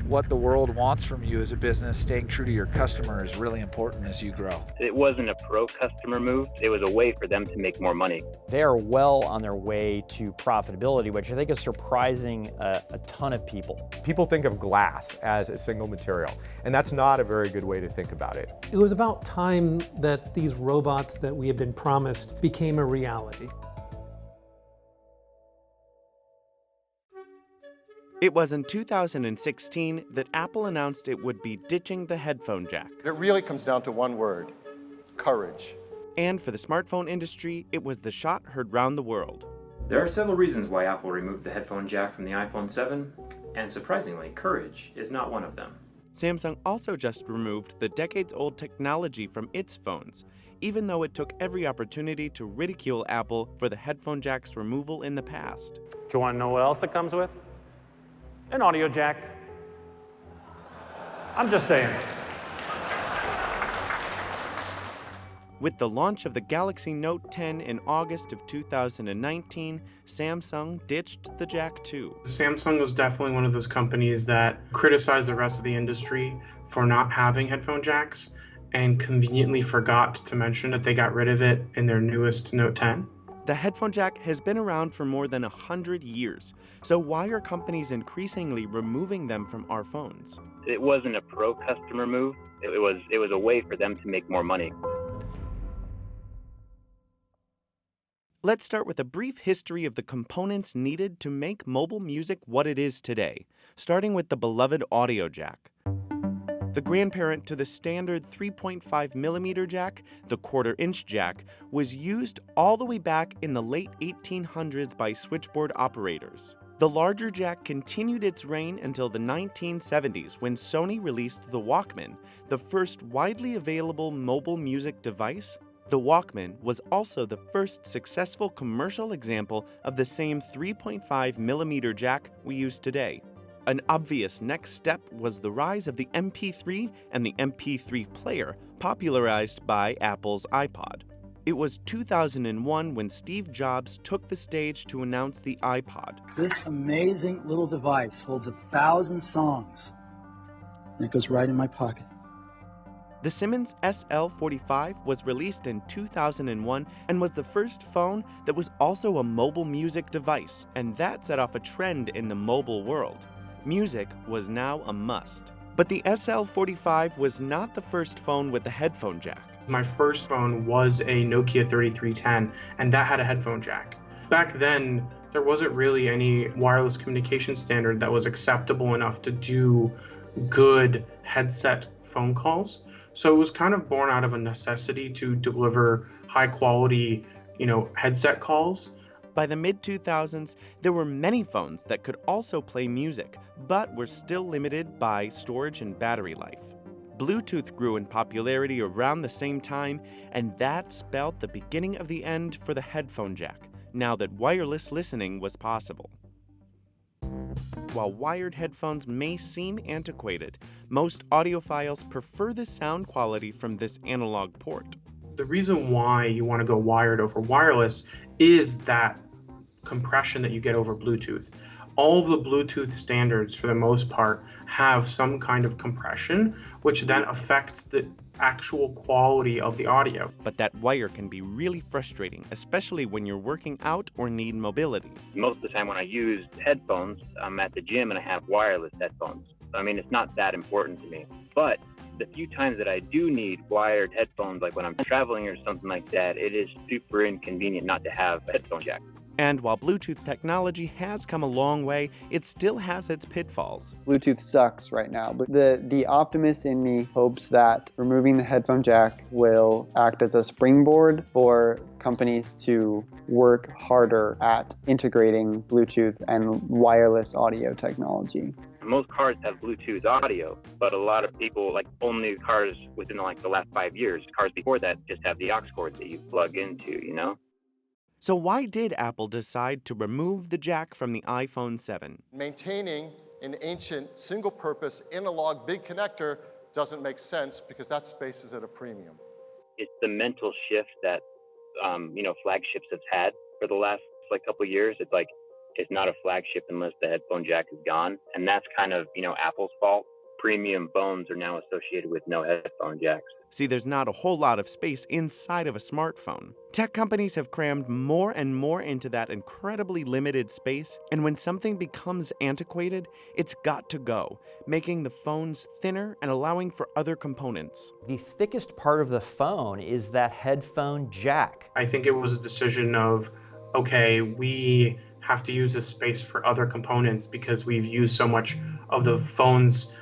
what the world wants from you as a business, staying true to your customer is really important as you grow. It wasn't a pro-customer move. It was a way for them to make more money. They are well on their way to profitability, which I think is surprising a ton of people. People think of glass as a single material, and that's not a very good way to think about it. It was about time that these robots that we had been promised became a reality. It was in 2016 that Apple announced it would be ditching the headphone jack. It really comes down to one word: courage. And for the smartphone industry, it was the shot heard round the world. There are several reasons why Apple removed the headphone jack from the iPhone 7, and surprisingly, courage is not one of them. Samsung also just removed the decades-old technology from its phones, even though it took every opportunity to ridicule Apple for the headphone jack's removal in the past. Do you want to know what else it comes with? An audio jack. I'm just saying. With the launch of the Galaxy Note 10 in August of 2019, Samsung ditched the jack too. Samsung was definitely one of those companies that criticized the rest of the industry for not having headphone jacks and conveniently forgot to mention that they got rid of it in their newest Note 10. The headphone jack has been around for more than 100 years, so why are companies increasingly removing them from our phones? It wasn't a pro-customer move. It was a way for them to make more money. Let's start with a brief history of the components needed to make mobile music what it is today, starting with the beloved audio jack. The grandparent to the standard 3.5mm jack, the quarter-inch jack, was used all the way back in the late 1800s by switchboard operators. The larger jack continued its reign until the 1970s when Sony released the Walkman, the first widely available mobile music device. The Walkman was also the first successful commercial example of the same 3.5mm jack we use today. An obvious next step was the rise of the MP3 and the MP3 player, popularized by Apple's iPod. It was 2001 when Steve Jobs took the stage to announce the iPod. This amazing little device holds 1,000 songs, and it goes right in my pocket. The Simmons SL45 was released in 2001 and was the first phone that was also a mobile music device, and that set off a trend in the mobile world. Music was now a must. But the SL45 was not the first phone with a headphone jack. My first phone was a Nokia 3310, and that had a headphone jack. Back then, there wasn't really any wireless communication standard that was acceptable enough to do good headset phone calls. So it was kind of born out of a necessity to deliver high quality, headset calls. By the mid-2000s, there were many phones that could also play music, but were still limited by storage and battery life. Bluetooth grew in popularity around the same time, and that spelled the beginning of the end for the headphone jack, now that wireless listening was possible. While wired headphones may seem antiquated, most audiophiles prefer the sound quality from this analog port. The reason why you want to go wired over wireless is that compression that you get over Bluetooth. All the Bluetooth standards, for the most part, have some kind of compression, which then affects the actual quality of the audio. But that wire can be really frustrating, especially when you're working out or need mobility. Most of the time when I use headphones, I'm at the gym and I have wireless headphones. I mean, it's not that important to me. But the few times that I do need wired headphones, like when I'm traveling or something like that, it is super inconvenient not to have a headphone jack. And while Bluetooth technology has come a long way, it still has its pitfalls. Bluetooth sucks right now, but the optimist in me hopes that removing the headphone jack will act as a springboard for companies to work harder at integrating Bluetooth and wireless audio technology. Most cars have Bluetooth audio, but a lot of people, only cars within the last 5 years, cars before that just have the aux cord that you plug into, So why did Apple decide to remove the jack from the iPhone 7? Maintaining an ancient single-purpose analog big connector doesn't make sense because that space is at a premium. It's the mental shift that, flagships have had for the last couple of years. It's like, It's not a flagship unless the headphone jack is gone. And that's kind of, Apple's fault. Premium phones are now associated with no headphone jacks. See, there's not a whole lot of space inside of a smartphone. Tech companies have crammed more and more into that incredibly limited space, and when something becomes antiquated, it's got to go, making the phones thinner and allowing for other components. The thickest part of the phone is that headphone jack. I think it was a decision of, okay, we have to use this space for other components because we've used so much of the phone's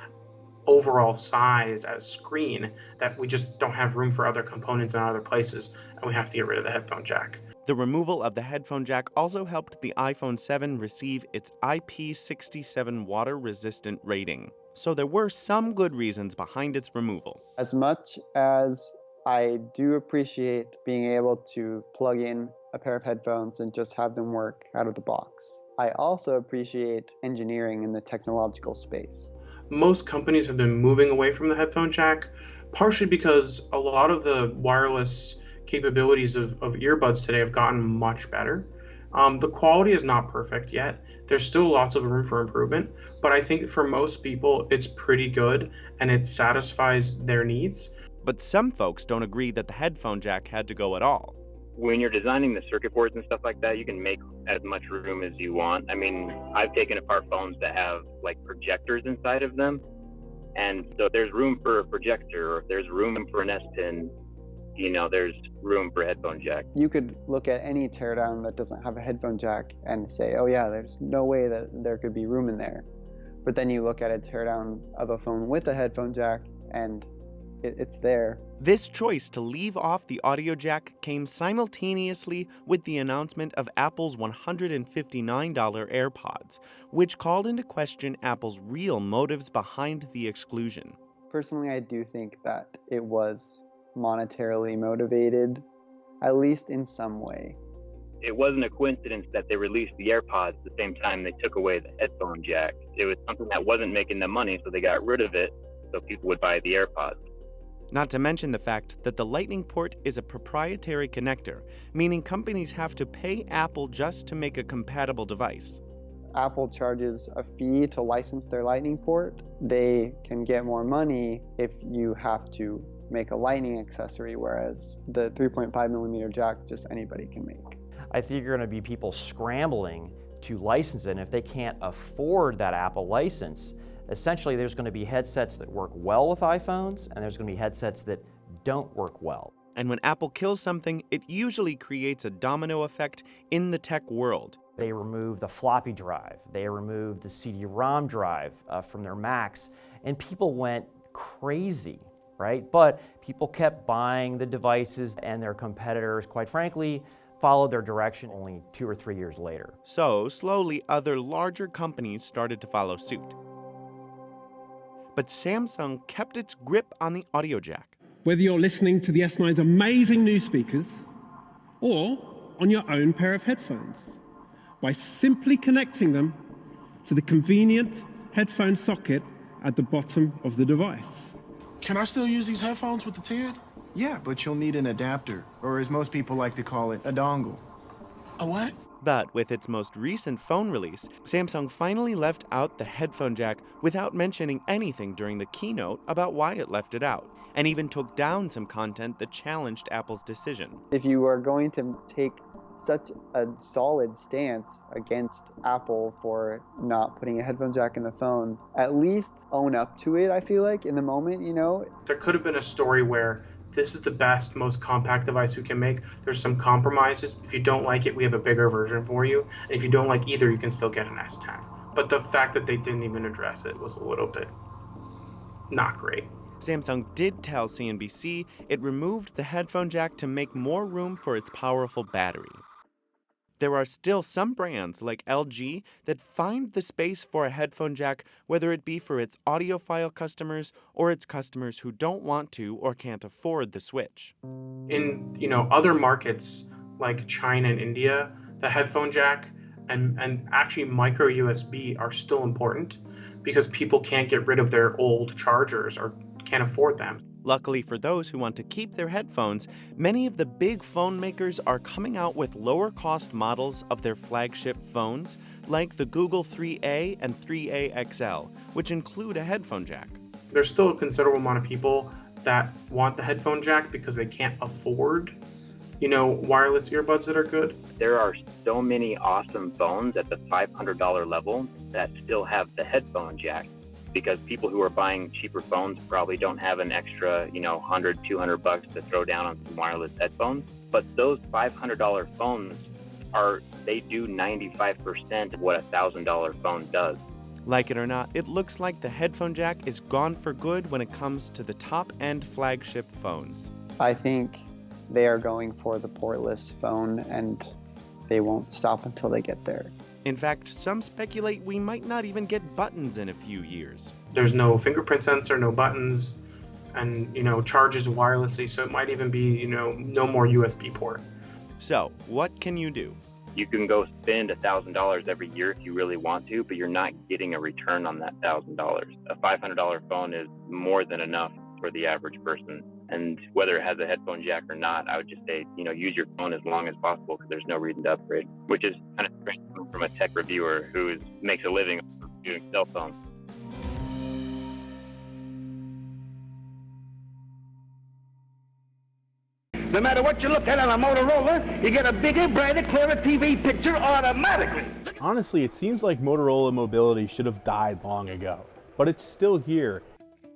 overall size as screen that we just don't have room for other components in other places, and we have to get rid of the headphone jack. The removal of the headphone jack also helped the iPhone 7 receive its IP67 water-resistant rating. So there were some good reasons behind its removal. As much as I do appreciate being able to plug in a pair of headphones and just have them work out of the box, I also appreciate engineering in the technological space. Most companies have been moving away from the headphone jack, partially because a lot of the wireless capabilities of earbuds today have gotten much better. The quality is not perfect yet. There's still lots of room for improvement, but I think for most people it's pretty good and it satisfies their needs. But some folks don't agree that the headphone jack had to go at all. When you're designing the circuit boards and stuff like that, you can make as much room as you want. I mean, I've taken apart phones that have like projectors inside of them. And so if there's room for a projector, or if there's room for an S Pen, there's room for a headphone jack. You could look at any teardown that doesn't have a headphone jack and say, oh yeah, there's no way that there could be room in there. But then you look at a teardown of a phone with a headphone jack and it's there. This choice to leave off the audio jack came simultaneously with the announcement of Apple's $159 AirPods, which called into question Apple's real motives behind the exclusion. Personally, I do think that it was monetarily motivated, at least in some way. It wasn't a coincidence that they released the AirPods at the same time they took away the headphone jack. It was something that wasn't making them money, so they got rid of it so people would buy the AirPods. Not to mention the fact that the Lightning port is a proprietary connector, meaning companies have to pay Apple just to make a compatible device. Apple charges a fee to license their Lightning port. They can get more money if you have to make a Lightning accessory, whereas the 3.5mm jack just anybody can make. I think you're going to be people scrambling to license it, and if they can't afford that Apple license, essentially there's going to be headsets that work well with iPhones, and there's going to be headsets that don't work well. And when Apple kills something, it usually creates a domino effect in the tech world. They removed the floppy drive, they removed the CD-ROM drive from their Macs, and people went crazy, right? But people kept buying the devices, and their competitors, quite frankly, followed their direction only 2 or 3 years later. So slowly, other larger companies started to follow suit. But Samsung kept its grip on the audio jack. Whether you're listening to the S9's amazing new speakers or on your own pair of headphones, by simply connecting them to the convenient headphone socket at the bottom of the device. Can I still use these headphones with the TED? Yeah, but you'll need an adapter, or as most people like to call it, a dongle. A what? But with its most recent phone release, Samsung finally left out the headphone jack without mentioning anything during the keynote about why it left it out, and even took down some content that challenged Apple's decision. If you are going to take such a solid stance against Apple for not putting a headphone jack in the phone, at least own up to it, I feel like, in the moment, There could have been a story where this is the best, most compact device we can make. There's some compromises. If you don't like it, we have a bigger version for you. And if you don't like either, you can still get an S10. But the fact that they didn't even address it was a little bit not great. Samsung did tell CNBC it removed the headphone jack to make more room for its powerful battery. There are still some brands like LG that find the space for a headphone jack, whether it be for its audiophile customers or its customers who don't want to or can't afford the switch. In other markets like China and India, the headphone jack and actually micro USB are still important because people can't get rid of their old chargers or can't afford them. Luckily for those who want to keep their headphones, many of the big phone makers are coming out with lower-cost models of their flagship phones, like the Google 3A and 3A XL, which include a headphone jack. There's still a considerable amount of people that want the headphone jack because they can't afford, wireless earbuds that are good. There are so many awesome phones at the $500 level that still have the headphone jack, because people who are buying cheaper phones probably don't have an extra, $100, $200 to throw down on some wireless headphones. But those $500 phones they do 95% of what a $1,000 phone does. Like it or not, it looks like the headphone jack is gone for good when it comes to the top-end flagship phones. I think they are going for the portless phone, and they won't stop until they get there. In fact, some speculate we might not even get buttons in a few years. There's no fingerprint sensor, no buttons, and, charges wirelessly, so it might even be, no more USB port. So, what can you do? You can go spend $1,000 every year if you really want to, but you're not getting a return on that $1,000. A $500 phone is more than enough for the average person. And whether it has a headphone jack or not, I would just say, use your phone as long as possible, because there's no reason to upgrade, which is kind of strange from a tech reviewer who makes a living doing cell phones. No matter what you look at on a Motorola, you get a bigger, brighter, clearer TV picture automatically. Honestly, it seems like Motorola mobility should have died long ago, but it's still here.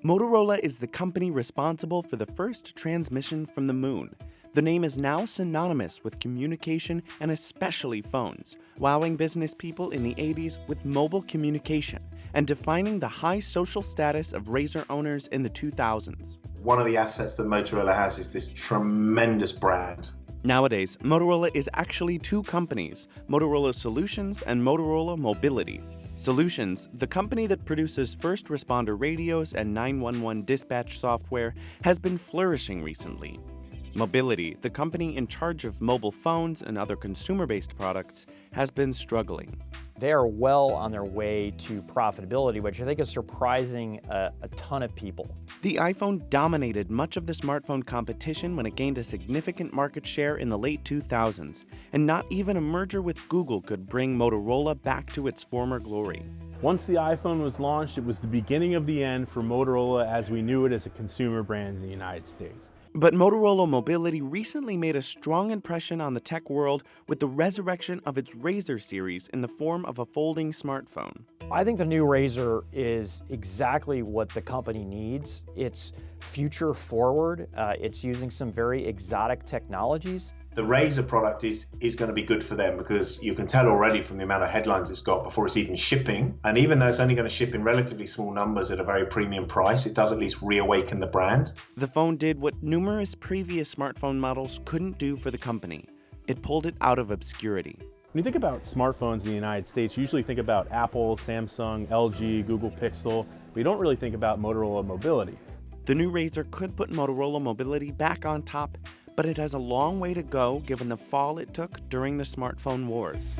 Motorola is the company responsible for the first transmission from the moon. The name is now synonymous with communication and especially phones, wowing business people in the 80s with mobile communication and defining the high social status of Razr owners in the 2000s. One of the assets that Motorola has is this tremendous brand. Nowadays, Motorola is actually two companies, Motorola Solutions and Motorola Mobility. Solutions, the company that produces first responder radios and 911 dispatch software, has been flourishing recently. Mobility, the company in charge of mobile phones and other consumer-based products, has been struggling. They are well on their way to profitability, which I think is surprising a ton of people. The iPhone dominated much of the smartphone competition when it gained a significant market share in the late 2000s, and not even a merger with Google could bring Motorola back to its former glory. Once the iPhone was launched, it was the beginning of the end for Motorola as we knew it as a consumer brand in the United States. But Motorola Mobility recently made a strong impression on the tech world with the resurrection of its Razr series in the form of a folding smartphone. I think the new Razr is exactly what the company needs. It's future forward. It's using some very exotic technologies. The Razr product is going to be good for them because you can tell already from the amount of headlines it's got before it's even shipping. And even though it's only going to ship in relatively small numbers at a very premium price, it does at least reawaken the brand. The phone did what numerous previous smartphone models couldn't do for the company. It pulled it out of obscurity. When you think about smartphones in the United States, you usually think about Apple, Samsung, LG, Google Pixel. We don't really think about Motorola Mobility. The new Razr could put Motorola Mobility back on top, but it has a long way to go given the fall it took during the smartphone wars.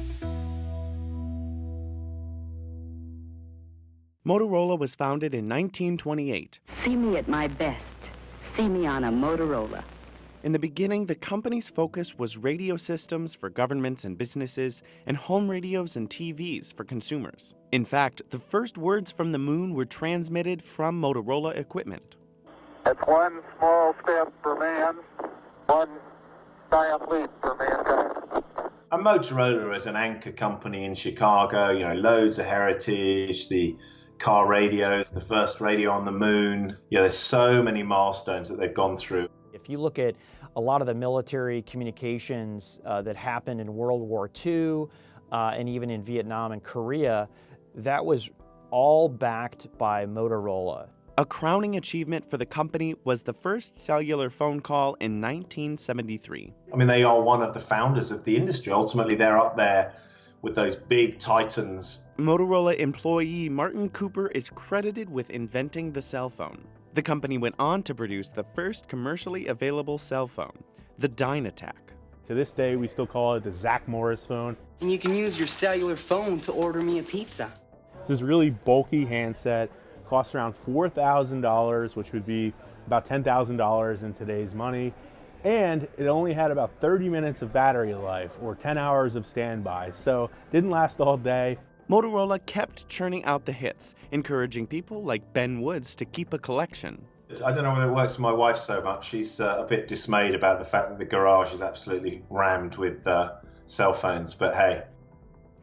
Motorola was founded in 1928. See me at my best. See me on a Motorola. In the beginning, the company's focus was radio systems for governments and businesses, and home radios and TVs for consumers. In fact, the first words from the moon were transmitted from Motorola equipment. It's one small step for man, one giant leap for mankind. And Motorola is an anchor company in Chicago, loads of heritage, the car radios, the first radio on the moon. There's so many milestones that they've gone through. If you look at a lot of the military communications that happened in World War II and even in Vietnam and Korea, that was all backed by Motorola. A crowning achievement for the company was the first cellular phone call in 1973. They are one of the founders of the industry. Ultimately, they're up there with those big titans. Motorola employee Martin Cooper is credited with inventing the cell phone. The company went on to produce the first commercially available cell phone, the Dynatac. To this day, we still call it the Zach Morris phone. And you can use your cellular phone to order me a pizza. This really bulky handset Costs around $4,000, which would be about $10,000 in today's money. And it only had about 30 minutes of battery life, or 10 hours of standby, so didn't last all day. Motorola kept churning out the hits, encouraging people like Ben Woods to keep a collection. I don't know whether it works for my wife so much. She's a bit dismayed about the fact that the garage is absolutely rammed with cell phones, but hey.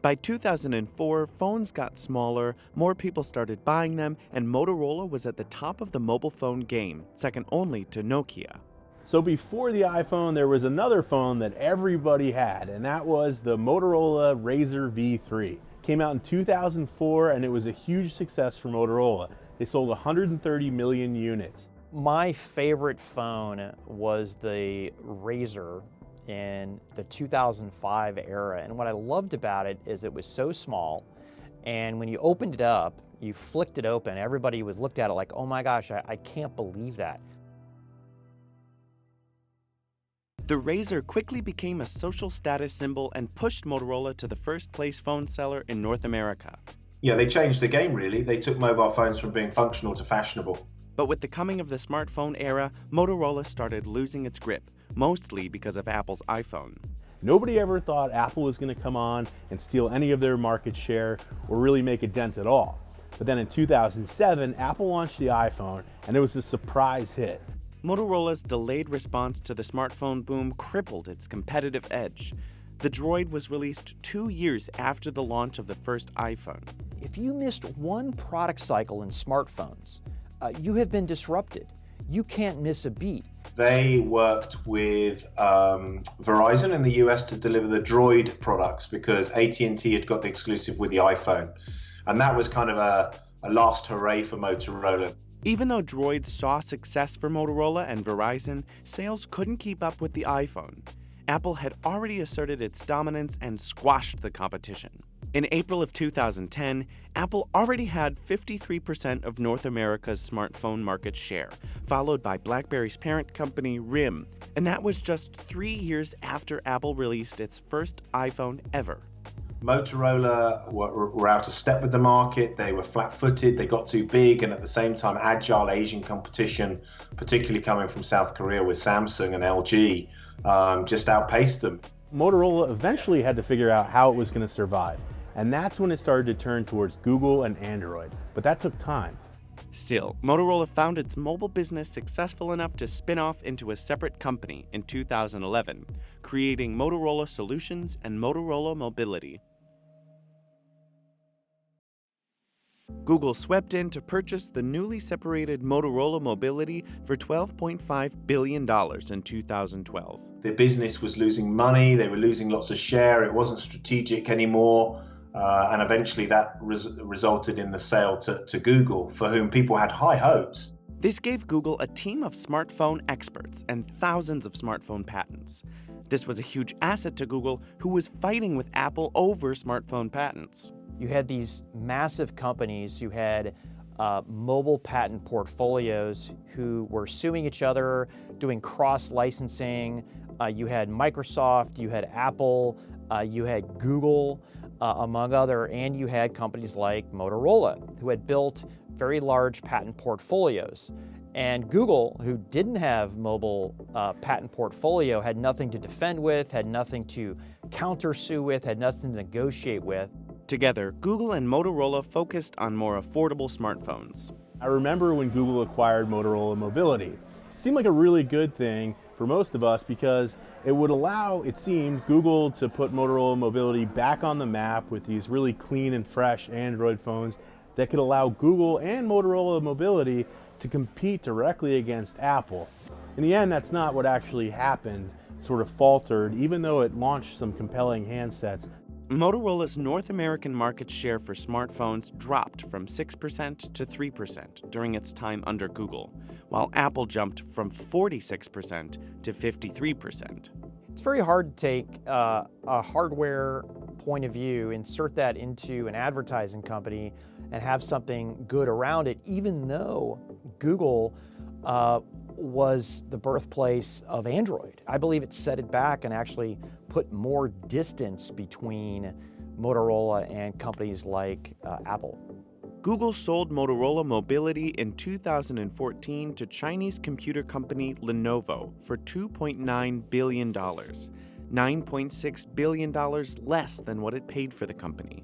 By 2004, phones got smaller, more people started buying them, and Motorola was at the top of the mobile phone game, second only to Nokia. So before the iPhone, there was another phone that everybody had, and that was the Motorola Razr V3. Came out in 2004, and it was a huge success for Motorola. They sold 130 million units. My favorite phone was the Razr in the 2005 era, and what I loved about it is it was so small, and when you opened it up, you flicked it open, everybody would look at it like, oh my gosh, I can't believe that. The Razr quickly became a social status symbol and pushed Motorola to the first-place phone seller in North America. Yeah, they changed the game, really. They took mobile phones from being functional to fashionable. But with the coming of the smartphone era, Motorola started losing its grip, mostly because of Apple's iPhone. Nobody ever thought Apple was going to come on and steal any of their market share or really make a dent at all. But then in 2007, Apple launched the iPhone, and it was a surprise hit. Motorola's delayed response to the smartphone boom crippled its competitive edge. The Droid was released 2 years after the launch of the first iPhone. If you missed one product cycle in smartphones, you have been disrupted. You can't miss a beat. They worked with Verizon in the US to deliver the Droid products because AT&T had got the exclusive with the iPhone. And that was kind of a last hooray for Motorola. Even though Droid saw success for Motorola and Verizon, sales couldn't keep up with the iPhone. Apple had already asserted its dominance and squashed the competition. In April of 2010, Apple already had 53% of North America's smartphone market share, followed by BlackBerry's parent company, RIM, and that was just 3 years after Apple released its first iPhone ever. Motorola were out of step with the market, they were flat-footed, they got too big, and at the same time agile Asian competition, particularly coming from South Korea with Samsung and LG, just outpaced them. Motorola eventually had to figure out how it was going to survive, and that's when it started to turn towards Google and Android, but that took time. Still, Motorola found its mobile business successful enough to spin off into a separate company in 2011, creating Motorola Solutions and Motorola Mobility. Google swept in to purchase the newly separated Motorola Mobility for $12.5 billion in 2012. Their business was losing money, they were losing lots of share, it wasn't strategic anymore, and eventually that resulted in the sale to Google, for whom people had high hopes. This gave Google a team of smartphone experts and thousands of smartphone patents. This was a huge asset to Google, who was fighting with Apple over smartphone patents. You had these massive companies who had mobile patent portfolios who were suing each other, doing cross-licensing. You had Microsoft, you had Apple, you had Google, among other, and you had companies like Motorola, who had built very large patent portfolios. And Google, who didn't have mobile patent portfolio, had nothing to defend with, had nothing to countersue with, had nothing to negotiate with. Together, Google and Motorola focused on more affordable smartphones. I remember when Google acquired Motorola Mobility. It seemed like a really good thing for most of us because it would allow, it seemed, Google to put Motorola Mobility back on the map with these really clean and fresh Android phones that could allow Google and Motorola Mobility to compete directly against Apple. In the end, that's not what actually happened. It sort of faltered, even though it launched some compelling handsets. Motorola's North American market share for smartphones dropped from 6% to 3% during its time under Google, while Apple jumped from 46% to 53%. It's very hard to take a hardware point of view, insert that into an advertising company, and have something good around it, even though Google was the birthplace of Android. I believe it set it back and actually put more distance between Motorola and companies like Apple. Google sold Motorola Mobility in 2014 to Chinese computer company Lenovo for $2.9 billion, $9.6 billion less than what it paid for the company.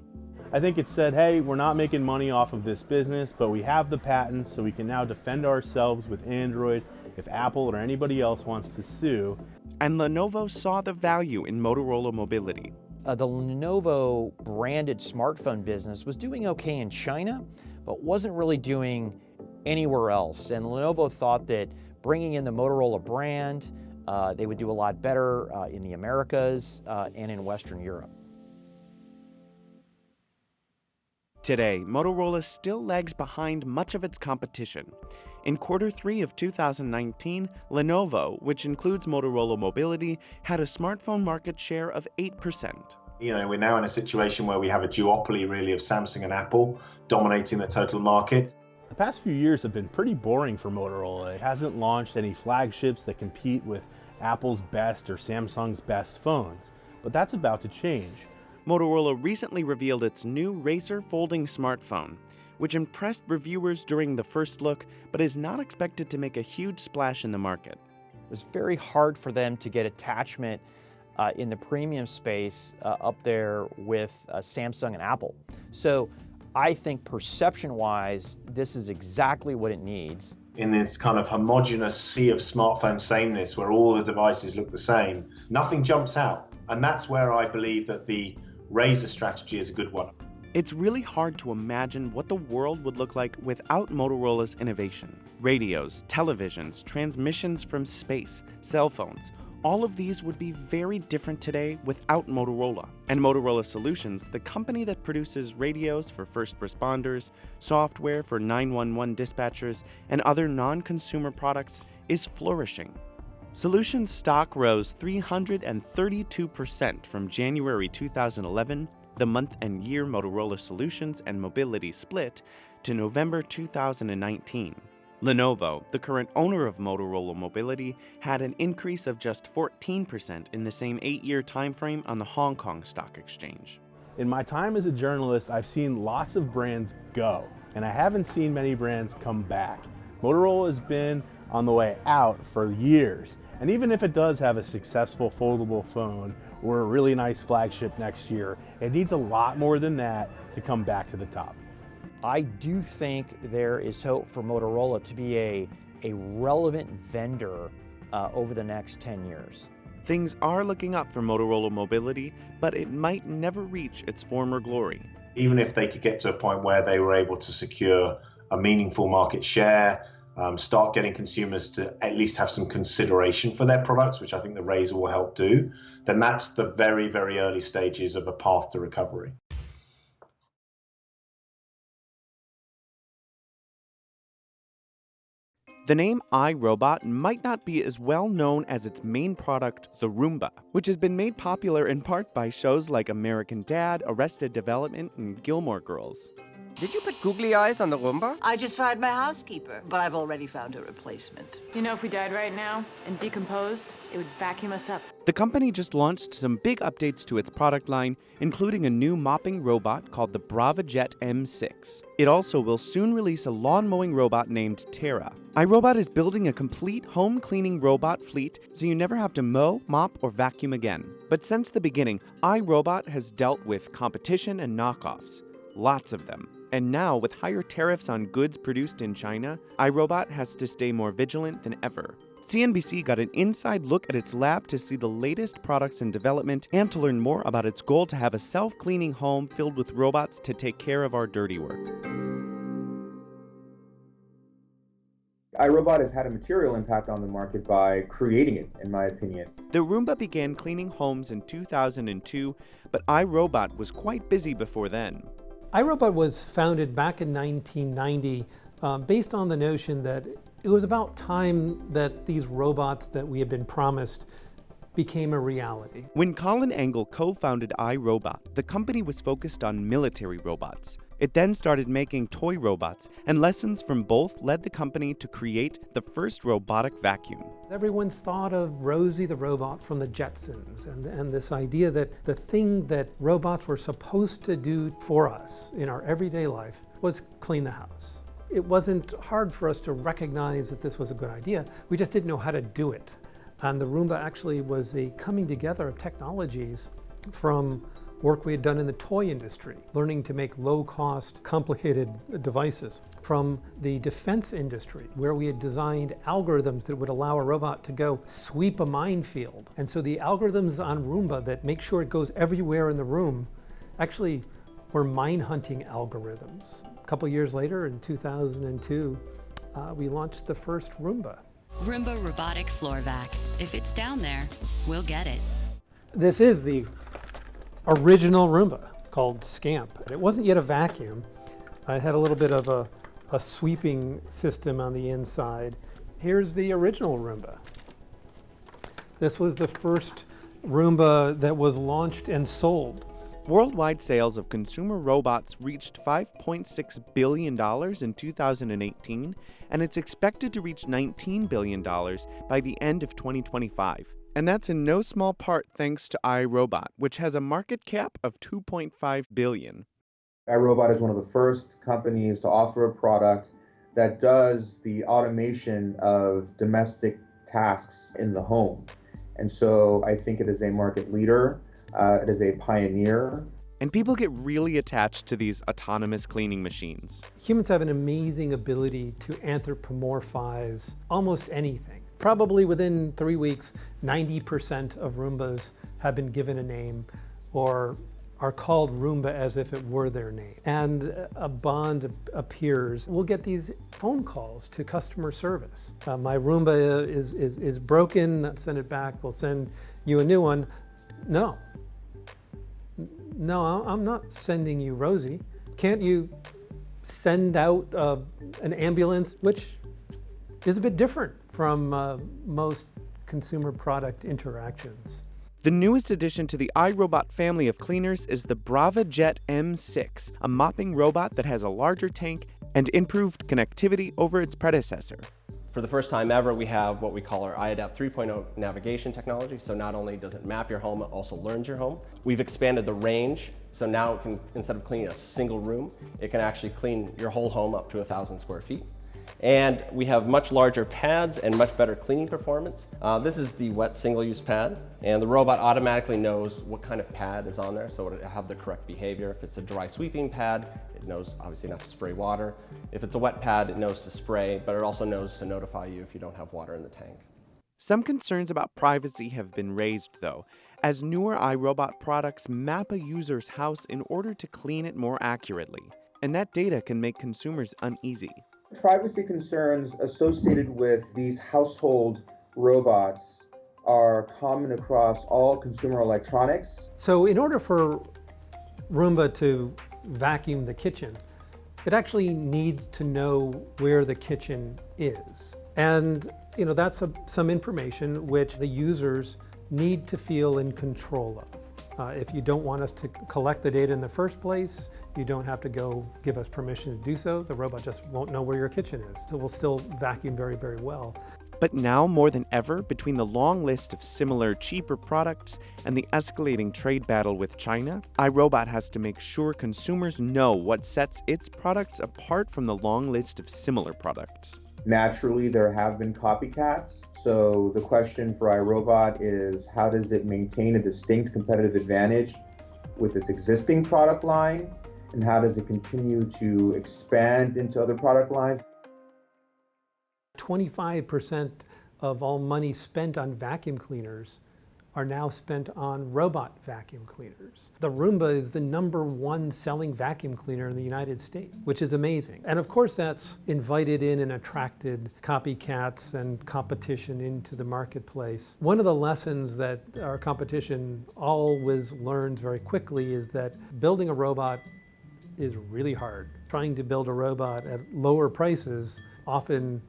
I think it said, hey, we're not making money off of this business, but we have the patents, so we can now defend ourselves with Android if Apple or anybody else wants to sue. And Lenovo saw the value in Motorola Mobility. The Lenovo branded smartphone business was doing okay in China, but wasn't really doing anywhere else. And Lenovo thought that bringing in the Motorola brand, they would do a lot better in the Americas and in Western Europe. Today, Motorola still lags behind much of its competition. In Q3 of 2019, Lenovo, which includes Motorola Mobility, had a smartphone market share of 8%. You know, we're now in a situation where we have a duopoly really of Samsung and Apple dominating the total market. The past few years have been pretty boring for Motorola. It hasn't launched any flagships that compete with Apple's best or Samsung's best phones, but that's about to change. Motorola recently revealed its new Razr folding smartphone, which impressed reviewers during the first look, but is not expected to make a huge splash in the market. It was very hard for them to get attachment in the premium space up there with Samsung and Apple. So I think perception-wise, this is exactly what it needs. In this kind of homogeneous sea of smartphone sameness where all the devices look the same, nothing jumps out. And that's where I believe that the Razr strategy is a good one. It's really hard to imagine what the world would look like without Motorola's innovation. Radios, televisions, transmissions from space, cell phones, all of these would be very different today without Motorola. And Motorola Solutions, the company that produces radios for first responders, software for 911 dispatchers, and other non-consumer products, is flourishing. Solutions stock rose 332% from January 2011, the month and year Motorola Solutions and Mobility split, to November 2019. Lenovo, the current owner of Motorola Mobility, had an increase of just 14% in the same 8-year timeframe on the Hong Kong Stock Exchange. In my time as a journalist, I've seen lots of brands go, and I haven't seen many brands come back. Motorola has been on the way out for years, and even if it does have a successful foldable phone or a really nice flagship next year, it needs a lot more than that to come back to the top. I do think there is hope for Motorola to be a relevant vendor over the next 10 years. Things are looking up for Motorola Mobility, but it might never reach its former glory. Even if they could get to a point where they were able to secure a meaningful market share, start getting consumers to at least have some consideration for their products, which I think the Razr will help do, then that's the very, very early stages of a path to recovery. The name iRobot might not be as well known as its main product, the Roomba, which has been made popular in part by shows like American Dad, Arrested Development, and Gilmore Girls. Did you put googly eyes on the Roomba? I just fired my housekeeper, but I've already found a replacement. You know, if we died right now and decomposed, it would vacuum us up. The company just launched some big updates to its product line, including a new mopping robot called the BravaJet M6. It also will soon release a lawn mowing robot named Terra. iRobot is building a complete home cleaning robot fleet so you never have to mow, mop, or vacuum again. But since the beginning, iRobot has dealt with competition and knockoffs. Lots of them. And now, with higher tariffs on goods produced in China, iRobot has to stay more vigilant than ever. CNBC got an inside look at its lab to see the latest products in development and to learn more about its goal to have a self-cleaning home filled with robots to take care of our dirty work. iRobot has had a material impact on the market by creating it, in my opinion. The Roomba began cleaning homes in 2002, but iRobot was quite busy before then. iRobot was founded back in 1990 based on the notion that it was about time that these robots that we had been promised became a reality. When Colin Angle co-founded iRobot, the company was focused on military robots. It then started making toy robots, and lessons from both led the company to create the first robotic vacuum. Everyone thought of Rosie the robot from the Jetsons, and this idea that the thing that robots were supposed to do for us in our everyday life was clean the house. It wasn't hard for us to recognize that this was a good idea. We just didn't know how to do it. And the Roomba actually was a coming together of technologies from work we had done in the toy industry, learning to make low-cost, complicated devices, from the defense industry, where we had designed algorithms that would allow a robot to go sweep a minefield. And so the algorithms on Roomba that make sure it goes everywhere in the room actually were mine hunting algorithms. A couple years later, in 2002, we launched the first Roomba. Roomba robotic floor vac. If it's down there, we'll get it. This is the original Roomba called Scamp. It wasn't yet a vacuum. It had a little bit of a sweeping system on the inside. Here's the original Roomba. This was the first Roomba that was launched and sold. Worldwide sales of consumer robots reached $5.6 billion in 2018, and it's expected to reach $19 billion by the end of 2025. And that's in no small part thanks to iRobot, which has a market cap of $2.5 billion. iRobot is one of the first companies to offer a product that does the automation of domestic tasks in the home. And so I think it is a market leader. It is a pioneer. And people get really attached to these autonomous cleaning machines. Humans have an amazing ability to anthropomorphize almost anything. Probably within 3 weeks, 90% of Roombas have been given a name or are called Roomba as if it were their name. And a bond appears. We'll get these phone calls to customer service. My Roomba is broken, send it back, we'll send you a new one. No, I'm not sending you Rosie. Can't you send out an ambulance, which is a bit different from most consumer product interactions. The newest addition to the iRobot family of cleaners is the BravaJet M6, a mopping robot that has a larger tank and improved connectivity over its predecessor. For the first time ever, we have what we call our iAdapt 3.0 navigation technology. So not only does it map your home, it also learns your home. We've expanded the range, so now it can, instead of cleaning a single room, it can actually clean your whole home up to 1,000 square feet. And we have much larger pads and much better cleaning performance. This is the wet single-use pad, and the robot automatically knows what kind of pad is on there, so it'll have the correct behavior. If it's a dry sweeping pad, it knows obviously not to spray water. If it's a wet pad, it knows to spray, but it also knows to notify you if you don't have water in the tank. Some concerns about privacy have been raised, though, as newer iRobot products map a user's house in order to clean it more accurately, and that data can make consumers uneasy. Privacy concerns associated with these household robots are common across all consumer electronics. So in order for Roomba to vacuum the kitchen, it actually needs to know where the kitchen is. And that's some information which the users need to feel in control of. If you don't want us to collect the data in the first place, you don't have to go give us permission to do so. The robot just won't know where your kitchen is. So we'll still vacuum very, very well. But now more than ever, between the long list of similar, cheaper products and the escalating trade battle with China, iRobot has to make sure consumers know what sets its products apart from the long list of similar products. Naturally, there have been copycats. So the question for iRobot is, how does it maintain a distinct competitive advantage with its existing product line? And how does it continue to expand into other product lines? 25% of all money spent on vacuum cleaners are now spent on robot vacuum cleaners. The Roomba is the #1 selling vacuum cleaner in the United States, which is amazing. And of course that's invited in and attracted copycats and competition into the marketplace. One of the lessons that our competition always learns very quickly is that building a robot is really hard. Trying to build a robot at lower prices often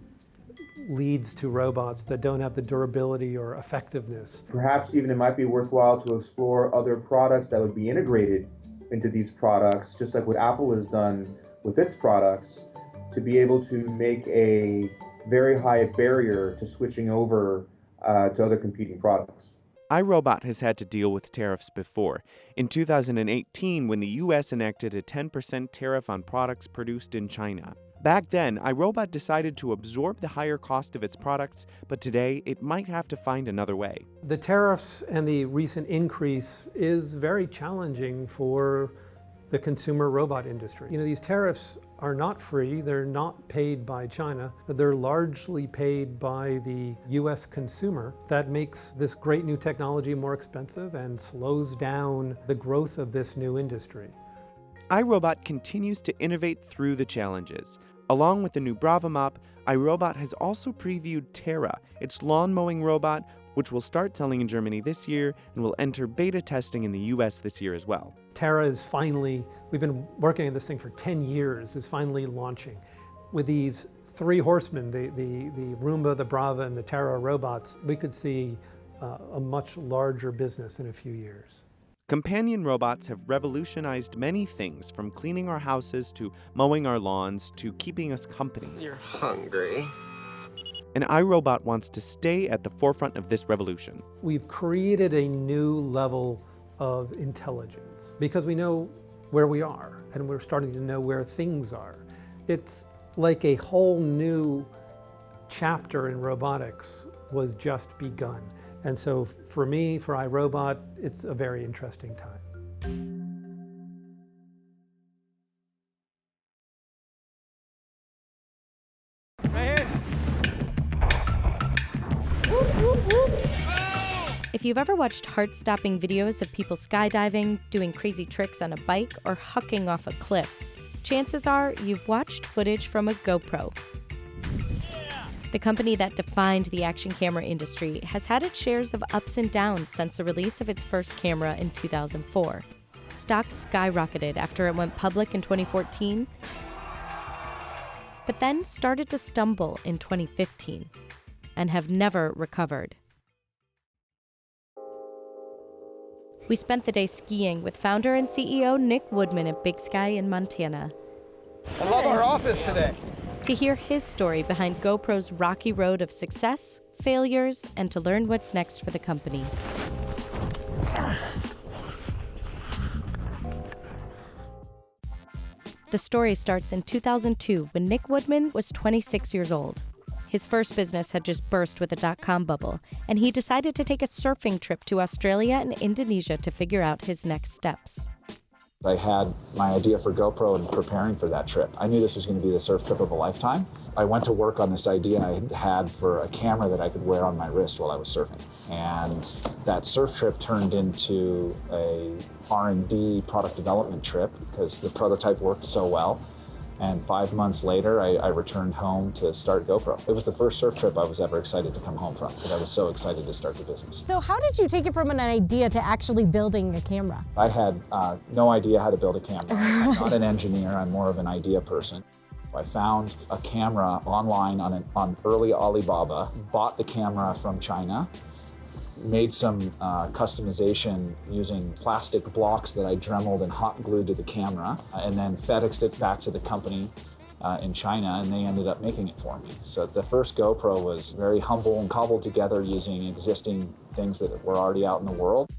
leads to robots that don't have the durability or effectiveness. Perhaps even it might be worthwhile to explore other products that would be integrated into these products, just like what Apple has done with its products, to be able to make a very high barrier to switching over to other competing products. iRobot has had to deal with tariffs before. In 2018, when the US enacted a 10% tariff on products produced in China. Back then, iRobot decided to absorb the higher cost of its products, but today it might have to find another way. The tariffs and the recent increase is very challenging for the consumer robot industry. You know, these tariffs are not free, they're not paid by China, they're largely paid by the US consumer. That makes this great new technology more expensive and slows down the growth of this new industry. iRobot continues to innovate through the challenges. Along with the new Brava mop, iRobot has also previewed Terra, its lawn mowing robot, which will start selling in Germany this year and will enter beta testing in the US this year as well. Terra is finally, we've been working on this thing for 10 years, is finally launching. With these three horsemen, the Roomba, the Brava, and the Terra robots, we could see a much larger business in a few years. Companion robots have revolutionized many things, from cleaning our houses to mowing our lawns to keeping us company. You're hungry. And iRobot wants to stay at the forefront of this revolution. We've created a new level of intelligence because we know where we are and we're starting to know where things are. It's like a whole new chapter in robotics was just begun. And so for me, for iRobot, it's a very interesting time. If you've ever watched heart-stopping videos of people skydiving, doing crazy tricks on a bike, or hucking off a cliff, chances are you've watched footage from a GoPro. The company that defined the action camera industry has had its shares of ups and downs since the release of its first camera in 2004. Stocks skyrocketed after it went public in 2014, but then started to stumble in 2015 and have never recovered. We spent the day skiing with founder and CEO Nick Woodman at Big Sky in Montana. I love our office today. To hear his story behind GoPro's rocky road of success, failures, and to learn what's next for the company. The story starts in 2002 when Nick Woodman was 26 years old. His first business had just burst with the dot-com bubble, and he decided to take a surfing trip to Australia and Indonesia to figure out his next steps. I had my idea for GoPro and preparing for that trip. I knew this was going to be the surf trip of a lifetime. I went to work on this idea I had for a camera that I could wear on my wrist while I was surfing. And that surf trip turned into a R&D product development trip because the prototype worked so well. And 5 months later, I returned home to start GoPro. It was the first surf trip I was ever excited to come home from because I was so excited to start the business. So how did you take it from an idea to actually building a camera? I had no idea how to build a camera. I'm not an engineer, I'm more of an idea person. I found a camera online on early Alibaba, bought the camera from China, made some customization using plastic blocks that I dremeled and hot glued to the camera, and then FedExed it back to the company in China, and they ended up making it for me. So the first GoPro was very humble and cobbled together using existing things that were already out in the world.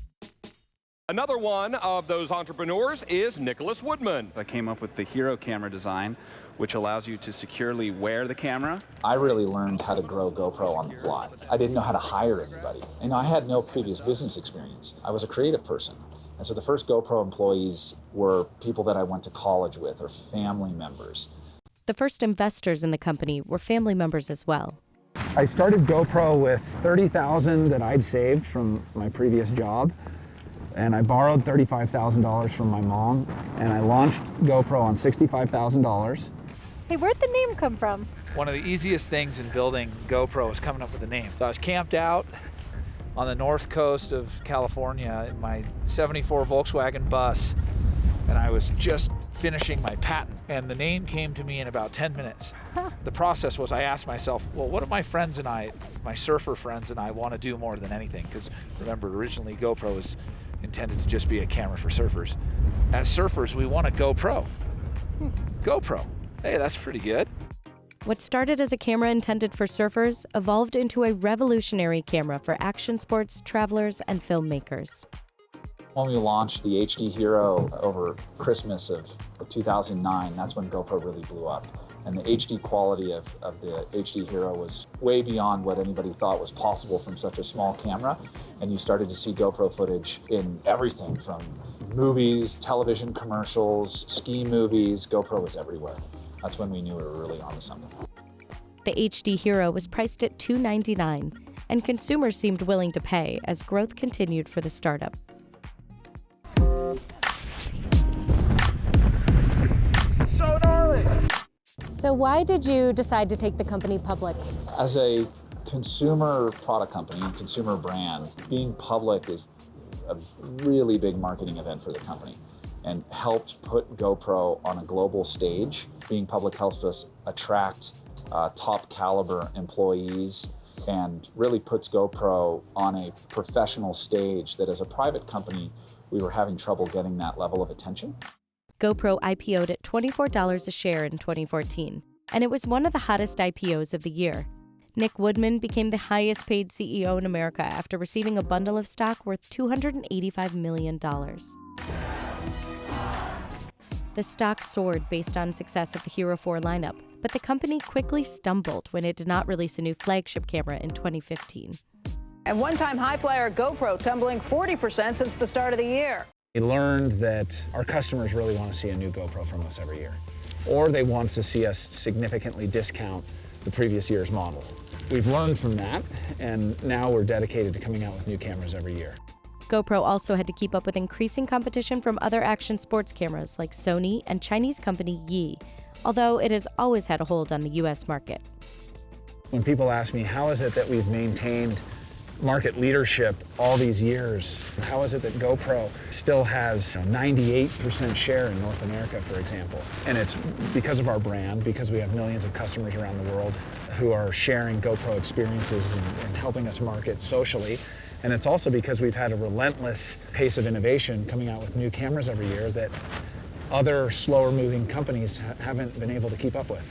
Another one of those entrepreneurs is Nicholas Woodman. I came up with the Hero camera design, which allows you to securely wear the camera. I really learned how to grow GoPro on the fly. I didn't know how to hire anybody. And I had no previous business experience. I was a creative person. And so the first GoPro employees were people that I went to college with or family members. The first investors in the company were family members as well. I started GoPro with $30,000 that I'd saved from my previous job. And I borrowed $35,000 from my mom, and I launched GoPro on $65,000. Hey, where'd the name come from? One of the easiest things in building GoPro is coming up with a name. So I was camped out on the north coast of California in my '74 Volkswagen bus, and I was just finishing my patent, and the name came to me in about 10 minutes. The process was I asked myself, well, what do my friends and I, my surfer friends and I, want to do more than anything? Because remember, originally GoPro was intended to just be a camera for surfers. As surfers, we want a GoPro. GoPro. Hey, that's pretty good. What started as a camera intended for surfers evolved into a revolutionary camera for action sports, travelers, and filmmakers. When we launched the HD Hero over Christmas of 2009, that's when GoPro really blew up. And the HD quality of the HD Hero was way beyond what anybody thought was possible from such a small camera. And you started to see GoPro footage in everything from movies, television commercials, ski movies. GoPro was everywhere. That's when we knew we were really onto something. The HD Hero was priced at $299, and consumers seemed willing to pay as growth continued for the startup. So gnarly! So why did you decide to take the company public? As a consumer product company, consumer brand, being public is a really big marketing event for the company and helped put GoPro on a global stage. Being public helps us attract top caliber employees and really puts GoPro on a professional stage that as a private company, we were having trouble getting that level of attention. GoPro IPO'd at $24 a share in 2014, and it was one of the hottest IPOs of the year. Nick Woodman became the highest paid CEO in America after receiving a bundle of stock worth $285 million. The stock soared based on success of the Hero 4 lineup, but the company quickly stumbled when it did not release a new flagship camera in 2015. And one-time high flyer GoPro tumbling 40% since the start of the year. We learned that our customers really want to see a new GoPro from us every year, or they want to see us significantly discount the previous year's model. We've learned from that, and now we're dedicated to coming out with new cameras every year. GoPro also had to keep up with increasing competition from other action sports cameras like Sony and Chinese company Yi, although it has always had a hold on the US market. When people ask me, how is it that we've maintained market leadership all these years? How is it that GoPro still has 98% share in North America, for example? And it's because of our brand, because we have millions of customers around the world who are sharing GoPro experiences and helping us market socially. And it's also because we've had a relentless pace of innovation coming out with new cameras every year that other slower moving companies haven't been able to keep up with.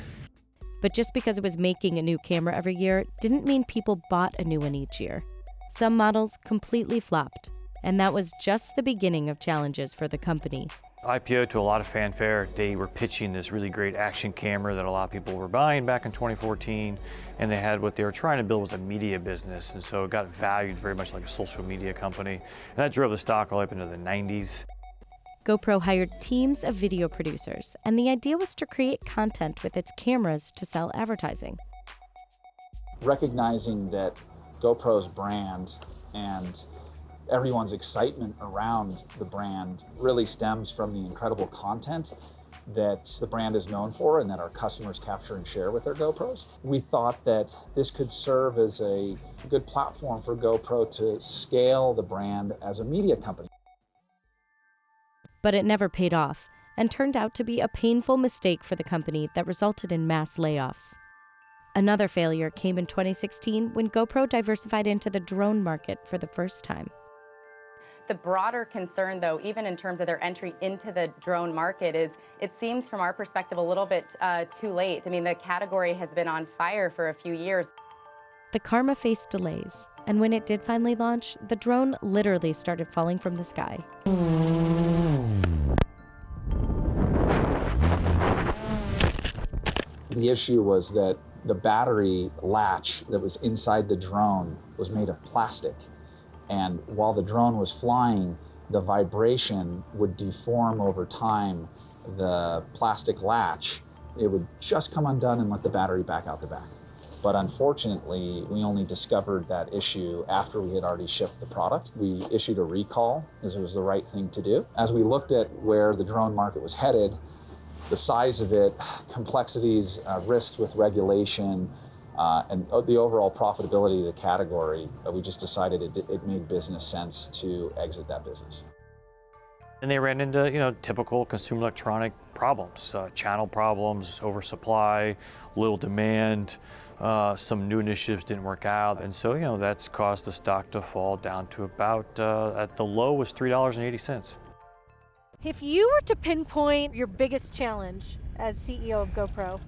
But just because it was making a new camera every year didn't mean people bought a new one each year. Some models completely flopped, and that was just the beginning of challenges for the company. IPO to a lot of fanfare. They were pitching this really great action camera that a lot of people were buying back in 2014, and they had what they were trying to build was a media business, and so it got valued very much like a social media company, and that drove the stock all the way up into the 90s. GoPro hired teams of video producers, and the idea was to create content with its cameras to sell advertising. Recognizing that GoPro's brand and everyone's excitement around the brand really stems from the incredible content that the brand is known for and that our customers capture and share with their GoPros. We thought that this could serve as a good platform for GoPro to scale the brand as a media company. But it never paid off and turned out to be a painful mistake for the company that resulted in mass layoffs. Another failure came in 2016 when GoPro diversified into the drone market for the first time. The broader concern, though, even in terms of their entry into the drone market, is it seems from our perspective a little bit too late. I mean, the category has been on fire for a few years. The Karma faced delays, and when it did finally launch, the drone literally started falling from the sky. The issue was that the battery latch that was inside the drone was made of plastic. And while the drone was flying, the vibration would deform over time the plastic latch. It would just come undone and let the battery back out the back. But unfortunately, we only discovered that issue after we had already shipped the product. We issued a recall as it was the right thing to do. As we looked at where the drone market was headed, the size of it, complexities, risks with regulation, and the overall profitability of the category, we just decided it made business sense to exit that business. And they ran into, typical consumer electronic problems, channel problems, oversupply, little demand, some new initiatives didn't work out. And so, that's caused the stock to fall down to about, at the low was $3.80. If you were to pinpoint your biggest challenge as CEO of GoPro,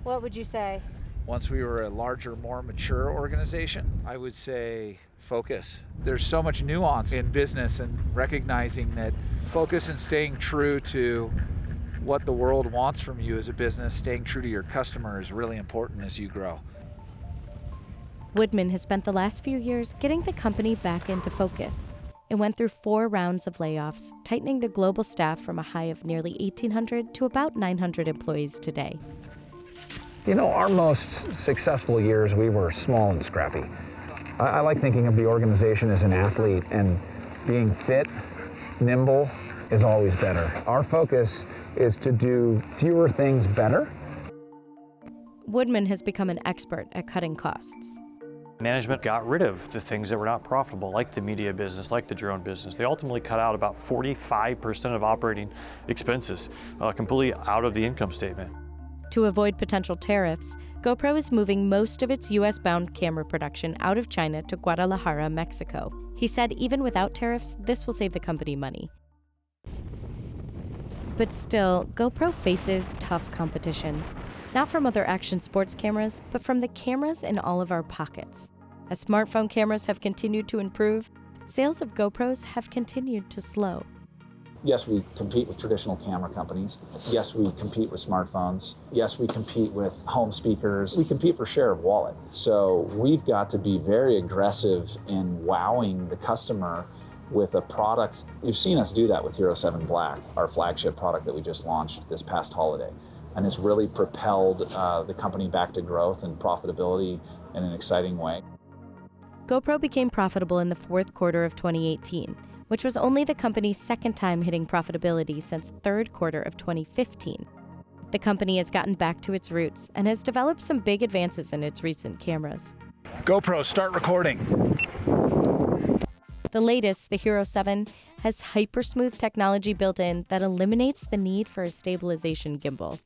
What would you say? Once we were a larger, more mature organization, I would say focus. There's so much nuance in business, and recognizing that focus and staying true to what the world wants from you as a business, staying true to your customer is really important as you grow. Woodman has spent the last few years getting the company back into focus. It went through 4 rounds of layoffs, tightening the global staff from a high of nearly 1,800 to about 900 employees today. You know, our most successful years, we were small and scrappy. I like thinking of the organization as an athlete, and being fit, nimble, is always better. Our focus is to do fewer things better. Woodman has become an expert at cutting costs. Management got rid of the things that were not profitable, like the media business, like the drone business. They ultimately cut out about 45% of operating expenses, completely out of the income statement. To avoid potential tariffs, GoPro is moving most of its US-bound camera production out of China to Guadalajara, Mexico. He said even without tariffs, this will save the company money. But still, GoPro faces tough competition. Not from other action sports cameras, but from the cameras in all of our pockets. As smartphone cameras have continued to improve, sales of GoPros have continued to slow. Yes, we compete with traditional camera companies. Yes, we compete with smartphones. Yes, we compete with home speakers. We compete for share of wallet. So we've got to be very aggressive in wowing the customer with a product. You've seen us do that with Hero 7 Black, our flagship product that we just launched this past holiday. And it's really propelled the company back to growth and profitability in an exciting way. GoPro became profitable in the 4th quarter of 2018, which was only the company's 2nd time hitting profitability since 3rd quarter of 2015. The company has gotten back to its roots and has developed some big advances in its recent cameras. GoPro, start recording. The latest, the Hero 7, has hyper-smooth technology built in that eliminates the need for a stabilization gimbal.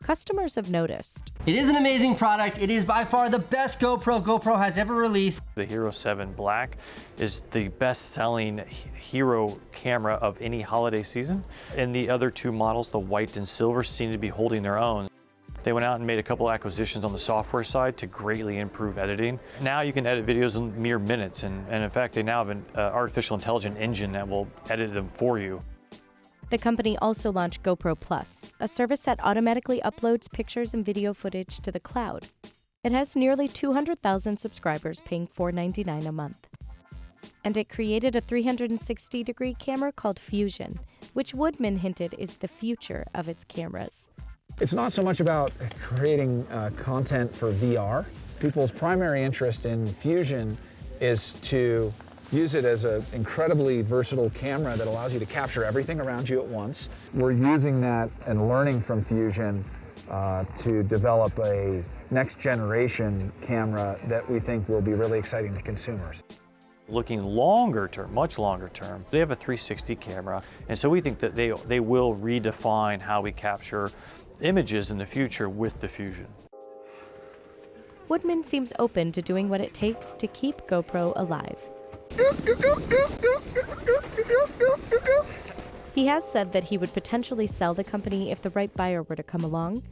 Customers have noticed. It is an amazing product. It is by far the best GoPro has ever released. The Hero 7 Black is the best-selling Hero camera of any holiday season. And the other 2 models, the white and silver, seem to be holding their own. They went out and made a couple acquisitions on the software side to greatly improve editing. Now you can edit videos in mere minutes, and in fact, they now have an artificial intelligence engine that will edit them for you. The company also launched GoPro Plus, a service that automatically uploads pictures and video footage to the cloud. It has nearly 200,000 subscribers paying $4.99 a month. And it created a 360-degree camera called Fusion, which Woodman hinted is the future of its cameras. It's not so much about creating content for VR. People's primary interest in Fusion is to use it as an incredibly versatile camera that allows you to capture everything around you at once. We're using that and learning from Fusion to develop a next generation camera that we think will be really exciting to consumers. Looking longer term, much longer term, they have a 360 camera, and so we think that they will redefine how we capture images in the future with the Fusion. Woodman seems open to doing what it takes to keep GoPro alive. He has said that he would potentially sell the company if the right buyer were to come along,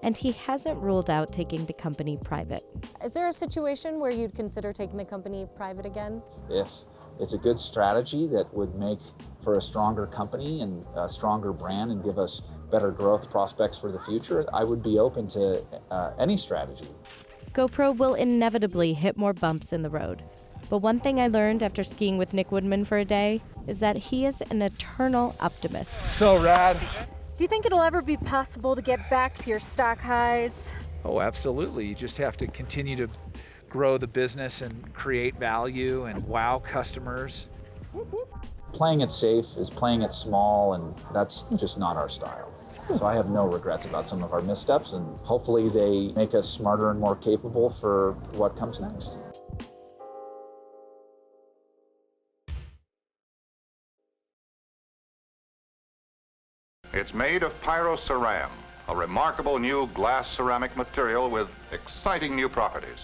and he hasn't ruled out taking the company private. Is there a situation where you'd consider taking the company private again? If it's a good strategy that would make for a stronger company and a stronger brand and give us better growth prospects for the future, I would be open to any strategy. GoPro will inevitably hit more bumps in the road. But one thing I learned after skiing with Nick Woodman for a day is that he is an eternal optimist. So rad. Do you think it'll ever be possible to get back to your stock highs? Oh, absolutely. You just have to continue to grow the business and create value and wow customers. Playing it safe is playing it small, and that's just not our style. So I have no regrets about some of our missteps, and hopefully they make us smarter and more capable for what comes next. It's made of pyroceram, a remarkable new glass ceramic material with exciting new properties.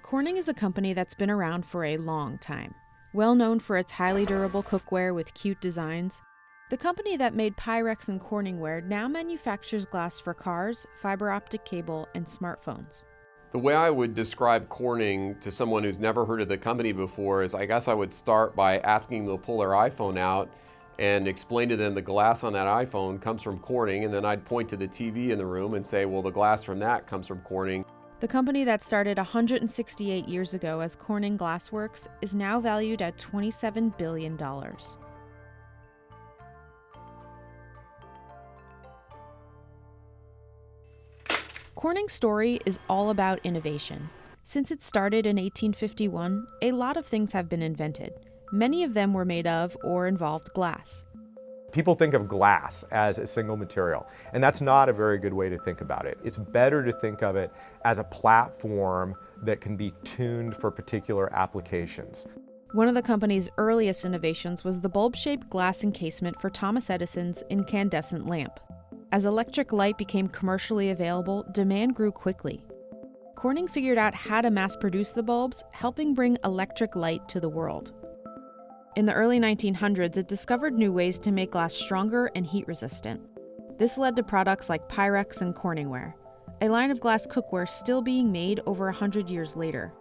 Corning is a company that's been around for a long time. Well known for its highly durable cookware with cute designs, The company that made Pyrex and Corningware now manufactures glass for cars, fiber optic cable, and smartphones. The way I would describe Corning to someone who's never heard of the company before is, I guess I would start by asking them to pull their iPhone out and explain to them the glass on that iPhone comes from Corning, and then I'd point to the TV in the room and say, well, the glass from that comes from Corning. The company that started 168 years ago as Corning Glassworks is now valued at $27 billion. Corning's story is all about innovation. Since it started in 1851, a lot of things have been invented. Many of them were made of or involved glass. People think of glass as a single material, and that's not a very good way to think about it. It's better to think of it as a platform that can be tuned for particular applications. One of the company's earliest innovations was the bulb-shaped glass encasement for Thomas Edison's incandescent lamp. As electric light became commercially available, demand grew quickly. Corning figured out how to mass-produce the bulbs, helping bring electric light to the world. In the early 1900s, it discovered new ways to make glass stronger and heat-resistant. This led to products like Pyrex and Corningware, a line of glass cookware still being made over 100 years later.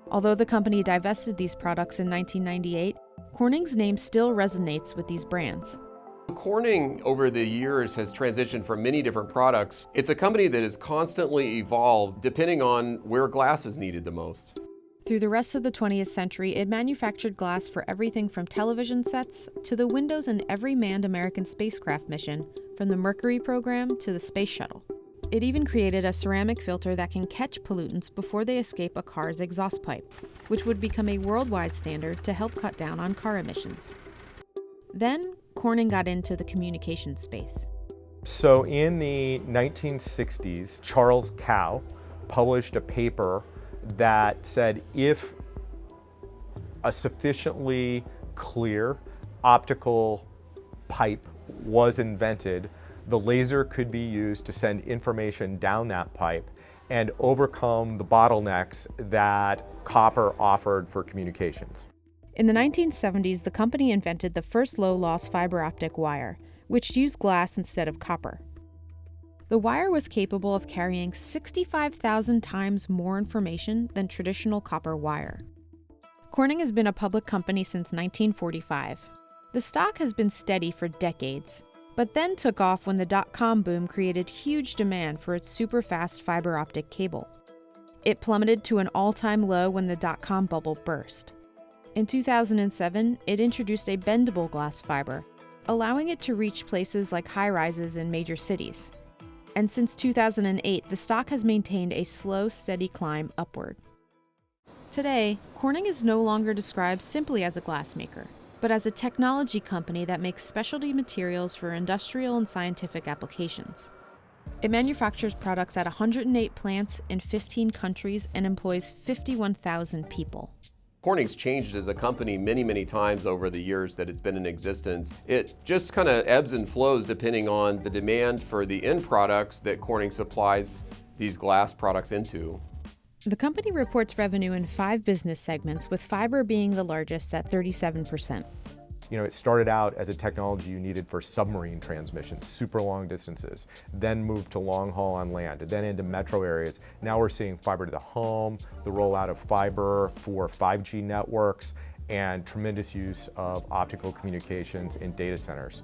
Although the company divested these products in 1998, Corning's name still resonates with these brands. Corning, over the years, has transitioned from many different products. It's a company that has constantly evolved depending on where glass is needed the most. Through the rest of the 20th century, it manufactured glass for everything from television sets to the windows in every manned American spacecraft mission, from the Mercury program to the Space Shuttle. It even created a ceramic filter that can catch pollutants before they escape a car's exhaust pipe, which would become a worldwide standard to help cut down on car emissions. Then, Corning got into the communications space. So in the 1960s, Charles Kao published a paper that said if a sufficiently clear optical pipe was invented, the laser could be used to send information down that pipe and overcome the bottlenecks that copper offered for communications. In the 1970s, the company invented the first low-loss fiber optic wire, which used glass instead of copper. The wire was capable of carrying 65,000 times more information than traditional copper wire. Corning has been a public company since 1945. The stock has been steady for decades, but then took off when the dot-com boom created huge demand for its super-fast fiber optic cable. It plummeted to an all-time low when the dot-com bubble burst. In 2007, it introduced a bendable glass fiber, allowing it to reach places like high-rises in major cities. And since 2008, the stock has maintained a slow, steady climb upward. Today, Corning is no longer described simply as a glassmaker, but as a technology company that makes specialty materials for industrial and scientific applications. It manufactures products at 108 plants in 15 countries and employs 51,000 people. Corning's changed as a company many, many times over the years that it's been in existence. It just kind of ebbs and flows depending on the demand for the end products that Corning supplies these glass products into. The company reports revenue in 5 business segments, with fiber being the largest at 37%. You know, it started out as a technology you needed for submarine transmissions, super long distances, then moved to long haul on land, and then into metro areas. Now we're seeing fiber to the home, the rollout of fiber for 5G networks, and tremendous use of optical communications in data centers.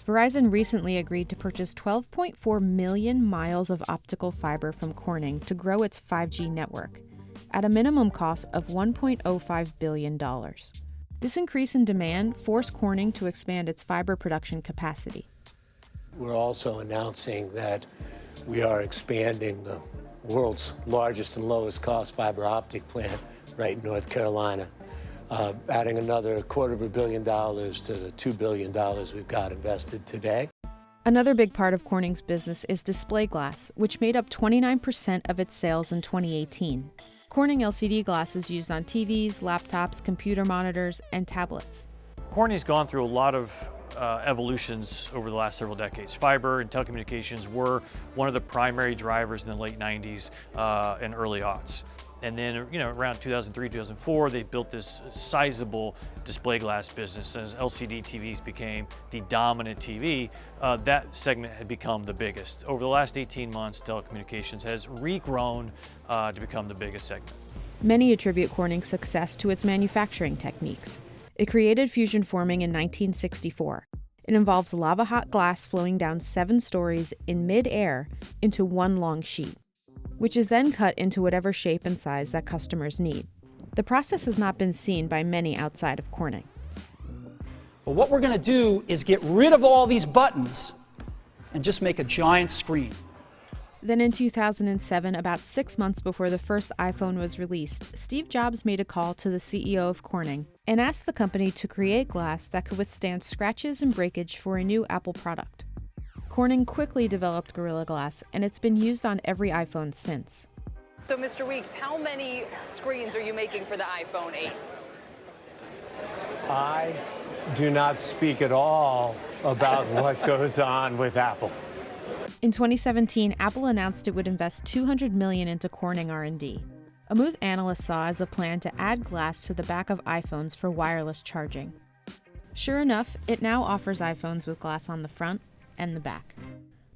Verizon recently agreed to purchase 12.4 million miles of optical fiber from Corning to grow its 5G network, at a minimum cost of $1.05 billion. This increase in demand forced Corning to expand its fiber production capacity. We're also announcing that we are expanding the world's largest and lowest cost fiber optic plant right in North Carolina, adding another $250 million to the $2 billion we've got invested today. Another big part of Corning's business is display glass, which made up 29% of its sales in 2018. Corning LCD glass is used on TVs, laptops, computer monitors, and tablets. Corning's gone through a lot of evolutions over the last several decades. Fiber and telecommunications were one of the primary drivers in the late 90s and early aughts. And then, around 2003, 2004, they built this sizable display glass business. As LCD TVs became the dominant TV, that segment had become the biggest. Over the last 18 months, telecommunications has regrown to become the biggest segment. Many attribute Corning's success to its manufacturing techniques. It created fusion forming in 1964. It involves lava-hot glass flowing down 7 stories in mid-air into one long sheet, which is then cut into whatever shape and size that customers need. The process has not been seen by many outside of Corning. Well, what we're going to do is get rid of all these buttons and just make a giant screen. Then in 2007, about 6 months before the first iPhone was released, Steve Jobs made a call to the CEO of Corning and asked the company to create glass that could withstand scratches and breakage for a new Apple product. Corning quickly developed Gorilla Glass, and it's been used on every iPhone since. So, Mr. Weeks, how many screens are you making for the iPhone 8? I do not speak at all about what goes on with Apple. In 2017, Apple announced it would invest $200 million into Corning R&D, a move analysts saw as a plan to add glass to the back of iPhones for wireless charging. Sure enough, it now offers iPhones with glass on the front and the back.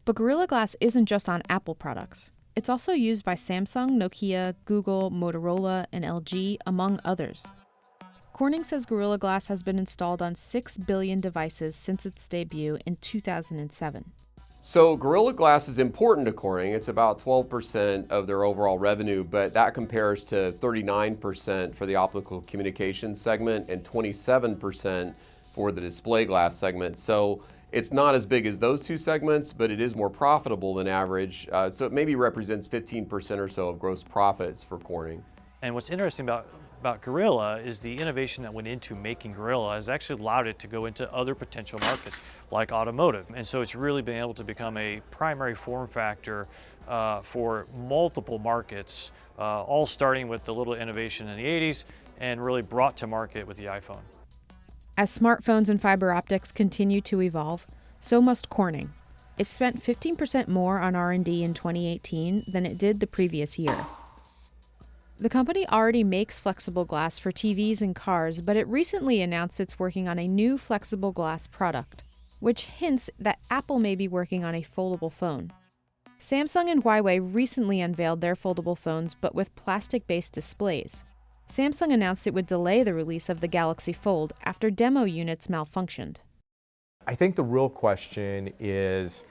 But Gorilla Glass isn't just on Apple products. It's also used by Samsung, Nokia, Google, Motorola, and LG, among others. Corning says Gorilla Glass has been installed on 6 billion devices since its debut in 2007. So Gorilla Glass is important to Corning. It's about 12% of their overall revenue, but that compares to 39% for the optical communications segment and 27% for the display glass segment. So it's not as big as those two segments, but it is more profitable than average. So it maybe represents 15% or so of gross profits for Corning. And what's interesting about Gorilla is the innovation that went into making Gorilla has actually allowed it to go into other potential markets like automotive. And so it's really been able to become a primary form factor for multiple markets, all starting with the little innovation in the 80s and really brought to market with the iPhone. As smartphones and fiber optics continue to evolve, so must Corning. It spent 15% more on R&D in 2018 than it did the previous year. The company already makes flexible glass for TVs and cars, but it recently announced it's working on a new flexible glass product, which hints that Apple may be working on a foldable phone. Samsung and Huawei recently unveiled their foldable phones, but with plastic-based displays. Samsung announced it would delay the release of the Galaxy Fold after demo units malfunctioned. I think the real question is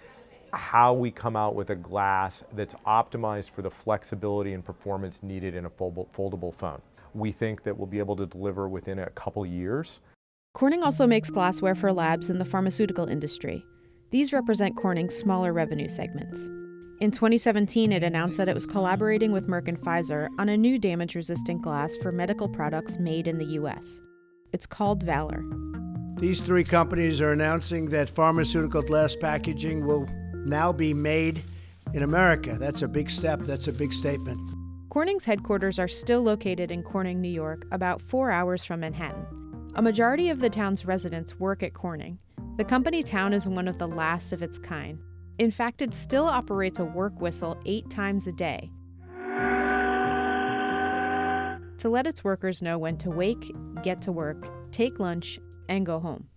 how we come out with a glass that's optimized for the flexibility and performance needed in a foldable phone. We think that we'll be able to deliver within a couple years. Corning also makes glassware for labs in the pharmaceutical industry. These represent Corning's smaller revenue segments. In 2017, it announced that it was collaborating with Merck and Pfizer on a new damage-resistant glass for medical products made in the U.S. It's called Valor. These 3 companies are announcing that pharmaceutical glass packaging will now be made in America. That's a big step. That's a big statement. Corning's headquarters are still located in Corning, New York, about 4 hours from Manhattan. A majority of the town's residents work at Corning. The company town is one of the last of its kind. In fact, it still operates a work whistle 8 times a day to let its workers know when to wake, get to work, take lunch, and go home.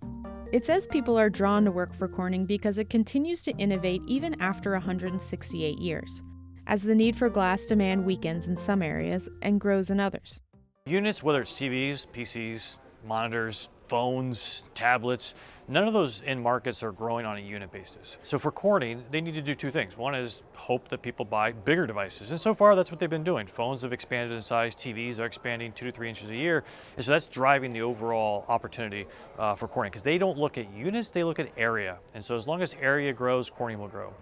It says people are drawn to work for Corning because it continues to innovate even after 168 years, as the need for glass demand weakens in some areas and grows in others. Units, whether it's TVs, PCs, monitors, phones, tablets, none of those end markets are growing on a unit basis. So for Corning, they need to do 2 things. One is hope that people buy bigger devices. And so far, that's what they've been doing. Phones have expanded in size, TVs are expanding 2 to 3 inches a year. And so that's driving the overall opportunity for Corning, because they don't look at units, they look at area. And so as long as area grows, Corning will grow.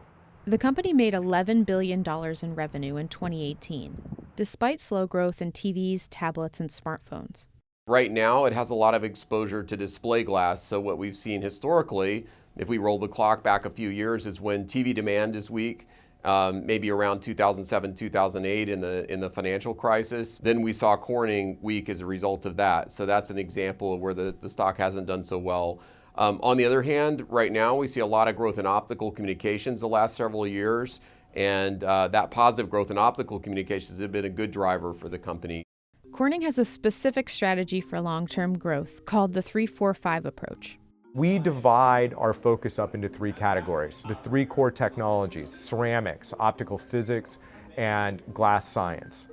The company made $11 billion in revenue in 2018, despite slow growth in TVs, tablets, and smartphones. Right now, it has a lot of exposure to display glass. So what we've seen historically, if we roll the clock back a few years, is when TV demand is weak, maybe around 2007, 2008 in the financial crisis. Then we saw Corning weak as a result of that. So that's an example of where the stock hasn't done so well. On the other hand, right now we see a lot of growth in optical communications the last several years, and that positive growth in optical communications has been a good driver for the company. Corning has a specific strategy for long-term growth called the 3-4-5 approach. We divide our focus up into 3 categories. The 3 core technologies: ceramics, optical physics, and glass science.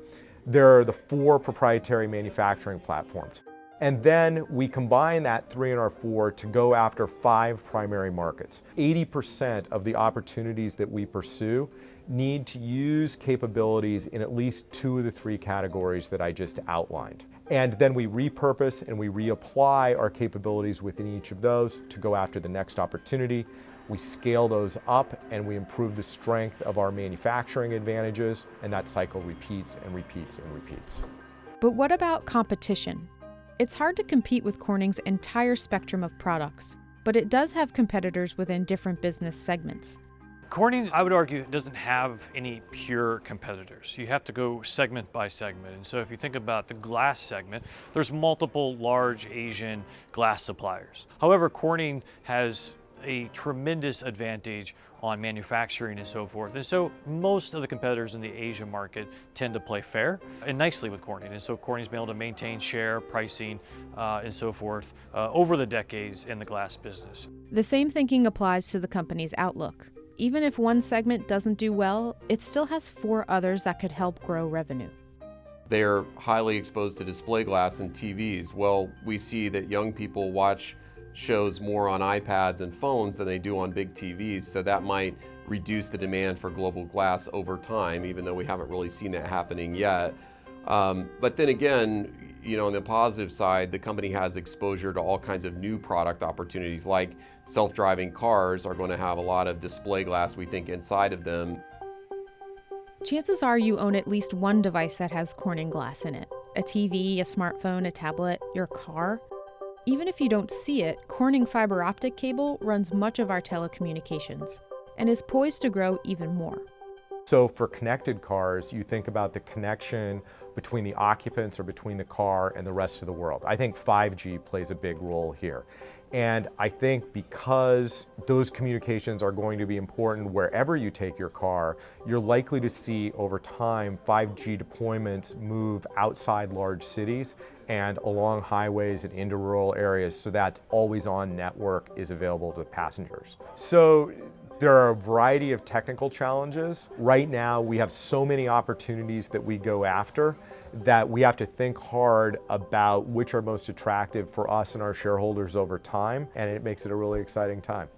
There are the 4 proprietary manufacturing platforms. And then we combine that 3 and our 4 to go after 5 primary markets. 80% of the opportunities that we pursue need to use capabilities in at least 2 of the 3 categories that I just outlined. And then we repurpose and we reapply our capabilities within each of those to go after the next opportunity. We scale those up and we improve the strength of our manufacturing advantages, and that cycle repeats and repeats and repeats. But what about competition? It's hard to compete with Corning's entire spectrum of products, but it does have competitors within different business segments. Corning, I would argue, doesn't have any pure competitors. You have to go segment by segment. And so if you think about the glass segment, there's multiple large Asian glass suppliers. However, Corning has a tremendous advantage on manufacturing and so forth. And so most of the competitors in the Asia market tend to play fair and nicely with Corning. And so Corning's been able to maintain share, pricing, and so forth over the decades in the glass business. The same thinking applies to the company's outlook. Even if one segment doesn't do well, it still has 4 others that could help grow revenue. They're highly exposed to display glass and TVs. Well, we see that young people watch shows more on iPads and phones than they do on big TVs, so that might reduce the demand for global glass over time, even though we haven't really seen that happening yet. But then again, on the positive side, the company has exposure to all kinds of new product opportunities, like self-driving cars are going to have a lot of display glass, we think, inside of them. Chances are you own at least one device that has Corning glass in it. A TV, a smartphone, a tablet, your car. Even if you don't see it, Corning fiber optic cable runs much of our telecommunications and is poised to grow even more. So for connected cars, you think about the connection between the occupants or between the car and the rest of the world. I think 5G plays a big role here. And I think because those communications are going to be important wherever you take your car, you're likely to see over time 5G deployments move outside large cities and along highways and into rural areas, so that always-on network is available to passengers. So there are a variety of technical challenges. Right now, we have so many opportunities that we go after that we have to think hard about which are most attractive for us and our shareholders over time, and it makes it a really exciting time.